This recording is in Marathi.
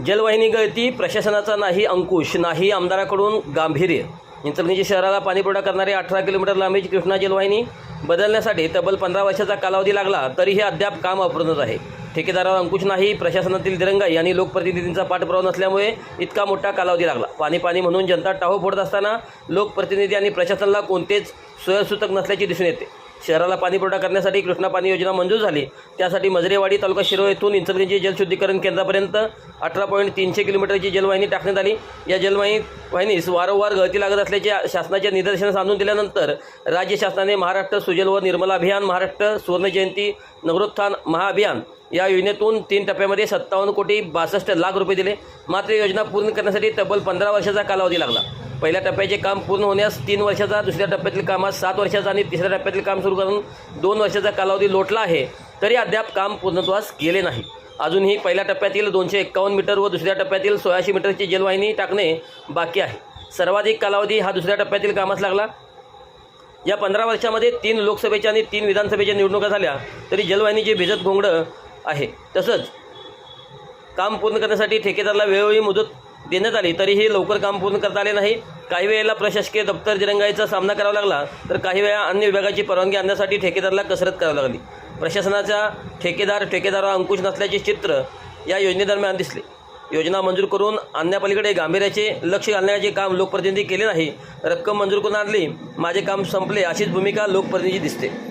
जलवाहिनी गळती, प्रशासनाचा नाही अंकुश, नाही आमदाराकडून गांभीर्य. इचलकरंजी शहराला पाणीपुरवठा करणारी 18 किलोमीटर लांबीची कृष्णा जलवाहिनी बदलण्यासाठी तब्बल 15 वर्षाचा कालावधी लागला, तरीही अद्याप काम अपूर्णच आहे. ठेकेदारावर अंकुश नाही, प्रशासनातील दिरंगाई आणि लोकप्रतिनिधींचा पाठपुरावा नसल्यामुळे इतका मोठा कालावधी लागला. पाणी म्हणून जनता टाहो फोडत असताना लोकप्रतिनिधी आणि प्रशासनाला कोणतेच सोयसूचक नसल्याचे दिसून येते. शहराला पाणीपुरवठा करण्यासाठी कृष्णा पाणी योजना मंजूर झाली. त्यासाठी मजरेवाडी तालुका शिरोळ येथून इचलकरंजी जलशुद्धीकरण केंद्रापर्यंत 18.300 किलोमीटरची जलवाहिनी टाकण्यात आली. या जलवाहिनीस वारंवार गळती लागत असल्याचे शासनाच्या निदर्शनास आणून दिल्यानंतर राज्य शासनाने महाराष्ट्र सुजल व निर्मला अभियान, महाराष्ट्र सुवर्णजयंती नगरोत्थान महाअभियान या योजनेतून 3 टप्प्यामध्ये 57,62,00,000 रुपये दिले. मात्र योजना पूर्ण करण्यासाठी तब्बल 15 वर्षाचा कालावधी लागला. पहिल्या टप्प्याचे काम पूर्ण होण्यास 3 वर्षाचा, दुसऱ्या टप्प्यातील कामास 7 वर्षाचा आणि तिसऱ्या टप्प्यातील काम सुरू करून 2 वर्षाचा कालावधी लोटला आहे, तरी अद्याप काम पूर्णत्वास गेले नाही. अजूनही पहिल्या टप्प्यातील 251 मीटर व दुसऱ्या टप्प्यातील 86 मीटरची जलवाहिनी टाकणे बाकी आहे. सर्वाधिक कालावधी हा दुसऱ्या टप्प्यातील कामास लागला. या 15 वर्षामध्ये 3 लोकसभेच्या आणि 3 विधानसभेच्या निवडणुका झाल्या, तरी जलवाहिनीचे भिजत घोंगडं आहे. तसंच काम पूर्ण करण्यासाठी ठेकेदाराला वेळोवेळी मुदत देण्यात आली, तरीही लवकर काम पूर्ण करता आले नाही. काही वेळेला प्रशासकीय दप्तर दिरंगाईचा सामना करावा लागला, तर काही वेळा अन्य विभागाची परवानगी आणण्यासाठी ठेकेदाराला कसरत करावी लागली. प्रशासनाचा ठेकेदारावर अंकुश नसल्याचे चित्र या योजनेदरम्यान दिसले. योजना मंजूर करून आणण्यापलीकडे गांभीर्याचे लक्ष घालण्याचे काम लोकप्रतिनिधी केले नाही. रक्कम मंजूर करून आणली, माझे काम संपले, अशीच भूमिका लोकप्रतिनिधी दिसते.